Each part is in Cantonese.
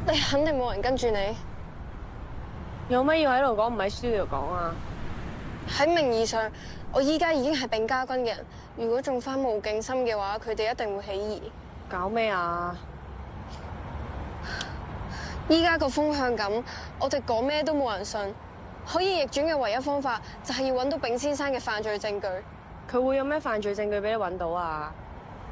你肯定冇人跟住你。有乜要喺度講，唔喺 studio 講啊？喺名義上，我依家已經係丙家軍嘅人。如果仲翻無勁心嘅話，佢哋一定會起疑。搞咩啊？依家個風向咁，我哋講咩都冇人信。可以逆轉嘅唯一方法，就係要揾到丙先生嘅犯罪證據。佢會有咩犯罪證據俾你揾到啊？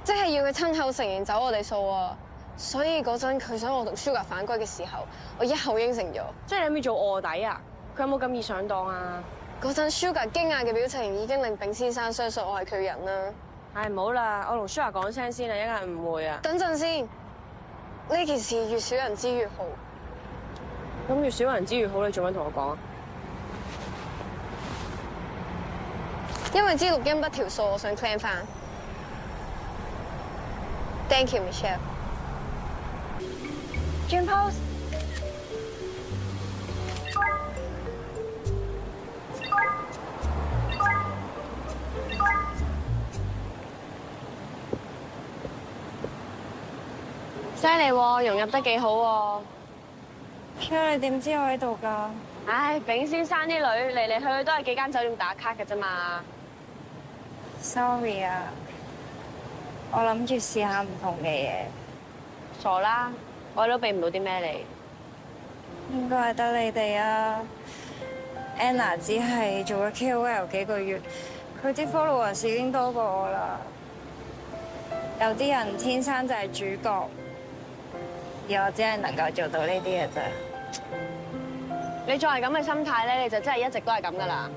即係要佢親口承認走我哋數啊！所以嗰陣佢想我同 Sugar 反歸嘅時候，我一口應承咗。即係你諗住做臥底啊？佢有冇咁易上當啊？嗰陣 Sugar 驚訝嘅表情已經令丙先生相信我係佢人啦。唉，唔好啦，我同 Sugar 講聲先啦，一陣誤會啊。等陣先，呢件事越少人知越好。咁越少人知越好，你做乜同我講啊？因為知錄音筆條數，我想 claim 翻。Thank you, Michelle。轉 pose。犀利喎，融入得幾好喎。Michelle，你點知我喺度㗎？唉，丙先生啲女嚟嚟去去都係幾間酒店打卡嘅啫嘛。Sorry 啊，我諗住試下唔同嘅嘢。傻啦，我都俾唔到啲咩你。應該係得你哋啊。Anna 只係做咗 KOL 幾個月，佢啲 followers 已經多過我啦。有啲人天生就係主角，而我只係能夠做到呢啲嘅啫。你再係咁嘅心態咧，你就真係一直都係咁噶啦。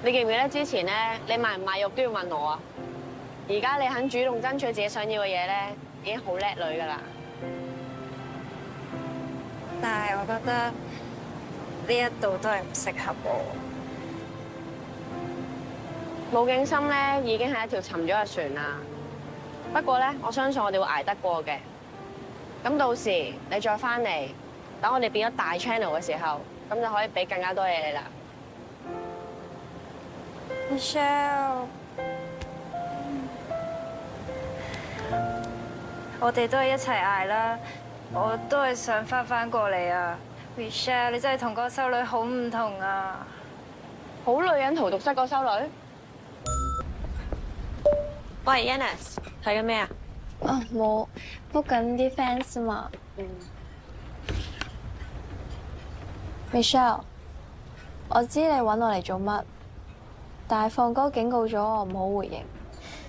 你記唔記得之前咧，你賣唔賣肉都要問我啊？而家你肯主動爭取自己想要嘅嘢咧，已經好叻女噶啦。但係我覺得呢一度都係唔適合我。冇景深咧，已經係一條沉咗嘅船啦。不過咧，我相信我哋會捱得過嘅。咁到時你再翻嚟，等我哋變咗大 channel 嘅時候，咁就可以俾更加多嘢你啦。Michelle，我哋都係一齊捱啦，我都係想翻過嚟啊 ！Michelle，你真係同個修女好唔同啊！好女人荼毒室個修女。喂 ，Yannis， 睇緊咩啊？啊，冇 book 緊啲 fans 嘛。Michelle， 我知你揾我嚟做乜，但係放哥警告咗我唔好回應。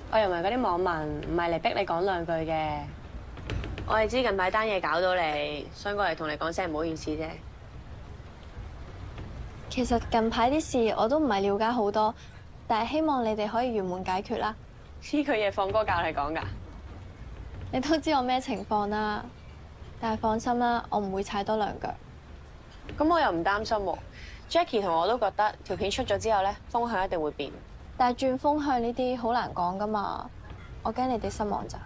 我又唔係嗰啲網民，唔係嚟逼你講兩句嘅。我係知近排單嘢搞到你，想過嚟同你講聲唔好意思啫。其實近排啲事我都唔係了解好多，但係希望你哋可以圓滿解決啦。呢句嘢放哥教你講㗎？你都知我咩情況啦，但係放心啦，我唔會踩多兩腳。咁我又唔擔心喎。Jackie 同我都覺得條片出咗之後咧，風向一定會變。但係轉風向呢啲好難講㗎嘛，我驚你哋失望咋。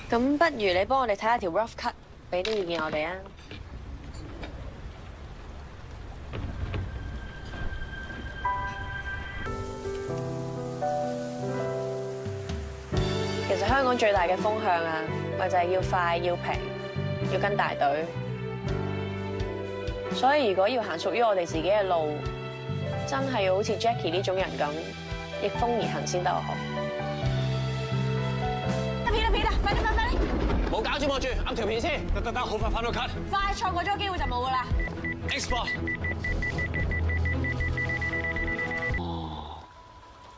咁不如你幫我哋睇下條 rough cut，俾啲意見我哋啊。其實香港最大嘅風向啊，咪就係要快、要平、要跟大隊。所以如果要行屬於我哋自己嘅路，真係要好似 Jackie 呢種人咁，逆風而行先得好。片啦，快啲！冇搞住我住，啱條片先。得，好快翻到 cut。快錯過咗個機會就冇噶啦。Export。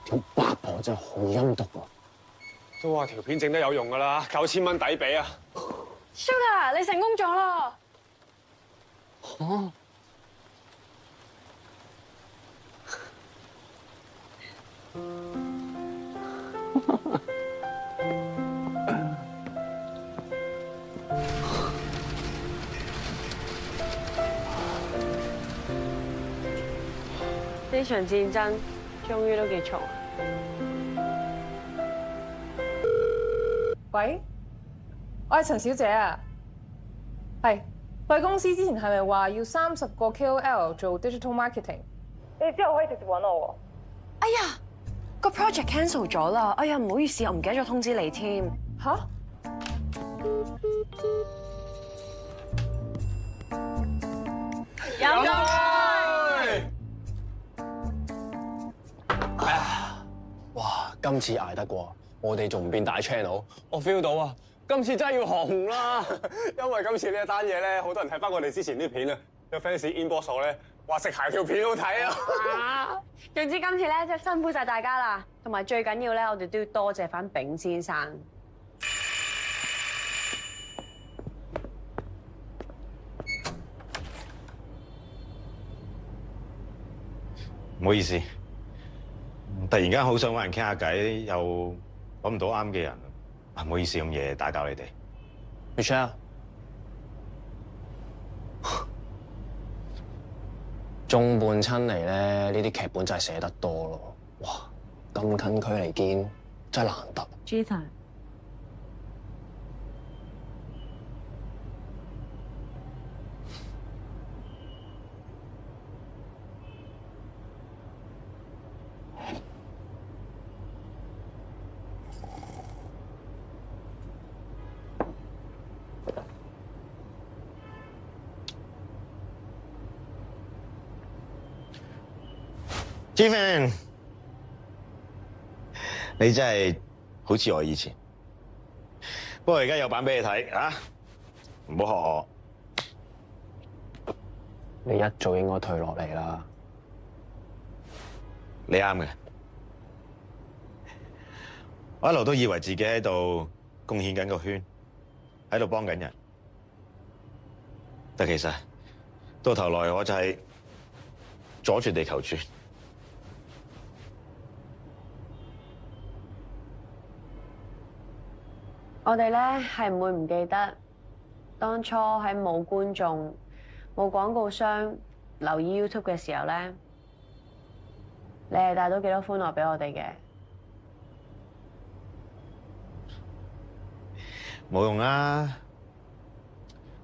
條八婆真係好陰毒喎。都話條片整得有用噶啦，9000蚊抵俾啊 Sugar， 你成功咗啦！哦。呢場戰爭終於都結束。喂，我係陳小姐啊。係，貴公司之前係咪話要30個 KOL 做 digital marketing？ 你之後可以直接揾我喎。哎呀，個 project cancel 咗啦！哎呀，唔好意思，我唔記得咗通知你添。吓？呢有哇！今次捱得過，我哋仲唔變大 channel？我 feel 到啊，今次真係要紅啦！因為今次呢一單嘢咧，好多人睇翻我哋之前啲片啊，有 fans inbox 我咧話食鞋條片好睇啊！總之今次咧真係辛苦晒大家啦，同埋最緊要咧，我哋都要多謝翻炳先生。唔好意思，突然間好想揾人傾下偈，又揾唔到啱嘅人，唔好意思咁夜打攪你哋。Michelle，眾叛親離咧，呢啲劇本真係寫得多咯。哇，咁近距離見真係難得。Gita，Jian， 你真係好似我以前，不過而家有版俾你睇啊！唔好學我，你一早應該退落嚟啦。你啱嘅。我一路都以為自己喺度貢獻緊個圈，喺度幫緊人，但其實到頭來我就係阻住地球轉。我哋咧係唔會唔記得當初喺冇觀眾、冇廣告商留意 YouTube 嘅時候咧，你係帶到幾多歡樂俾我哋嘅？冇用啦，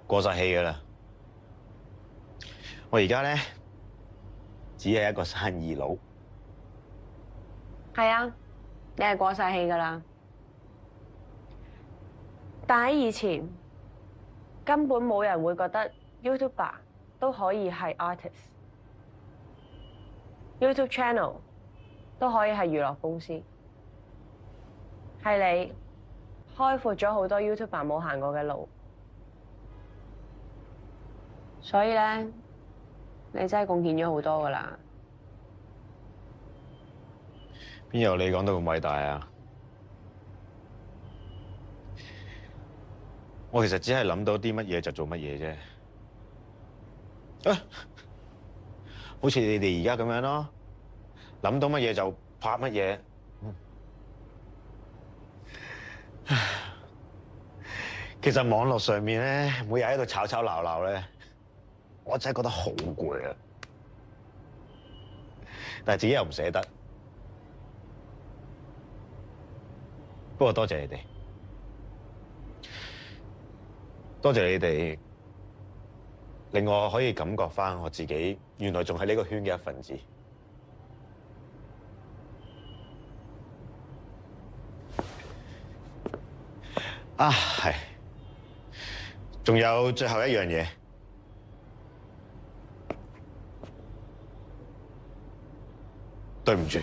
過晒氣噶啦。我而家咧只係一個生意佬。係啊，你係過晒氣噶啦。但喺以前，根本冇人會覺得 YouTuber 都可以係 artist，YouTube channel 都可以係娛樂公司。係你開闊咗好多 YouTuber 冇行過嘅路，所以咧，你真係貢獻咗好多噶啦。邊有你講到咁偉大啊？我其實只係諗到啲乜嘢就做乜嘢啫，啊，好似你哋而家咁樣咯，諗到乜嘢就拍乜嘢。其實網絡上面咧，每日喺度吵吵鬧鬧咧，我真係覺得好攰啊！但係自己又唔捨得。不過多謝你哋。多謝你哋，令我可以感覺返我自己原來仲係呢個圈嘅一份子。啊，係，仲有最後一樣嘢，對唔住。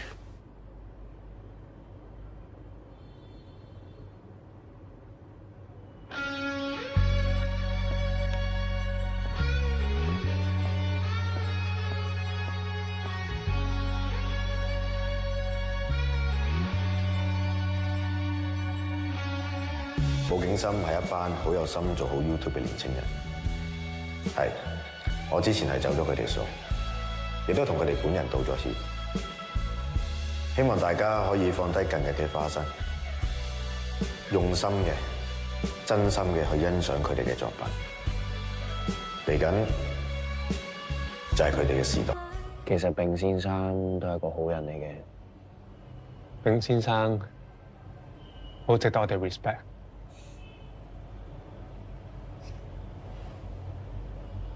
寶景深係一班好有心做好 YouTube 嘅年青人，係，我之前係走咗佢哋數，亦都同佢哋本人道咗歉，希望大家可以放低近日嘅花生，用心嘅、真心嘅去欣賞佢哋嘅作品，嚟緊就係佢哋嘅時代。其實炳先生都係個好人嚟嘅。炳先生好值得我哋 respect。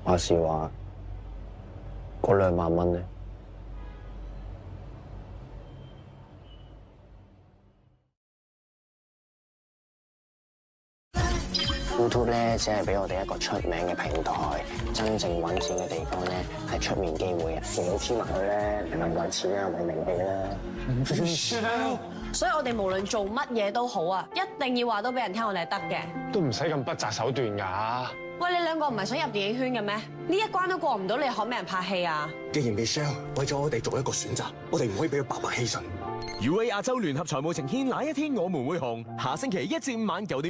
話時話，嗰2萬蚊咧， YouTube 咧只係俾我哋一個出名嘅平台，真正揾錢嘅地方咧係出面機會啊！你黐埋佢咧，你咪揾錢啦，揾名氣啦。所以我哋無論做乜嘢都好啊，一定要話到俾人聽我哋係得嘅。都唔使咁不擇手段㗎。喂，你兩個唔係想入電影圈嘅咩？呢一關都過唔到，你可咩人拍戲啊？既然 Michelle 為咗我哋做一個選擇，我哋唔可以俾佢白白犧牲。UA 亞洲聯合財務呈獻哪一天我們會紅，下星期1至5晚9點。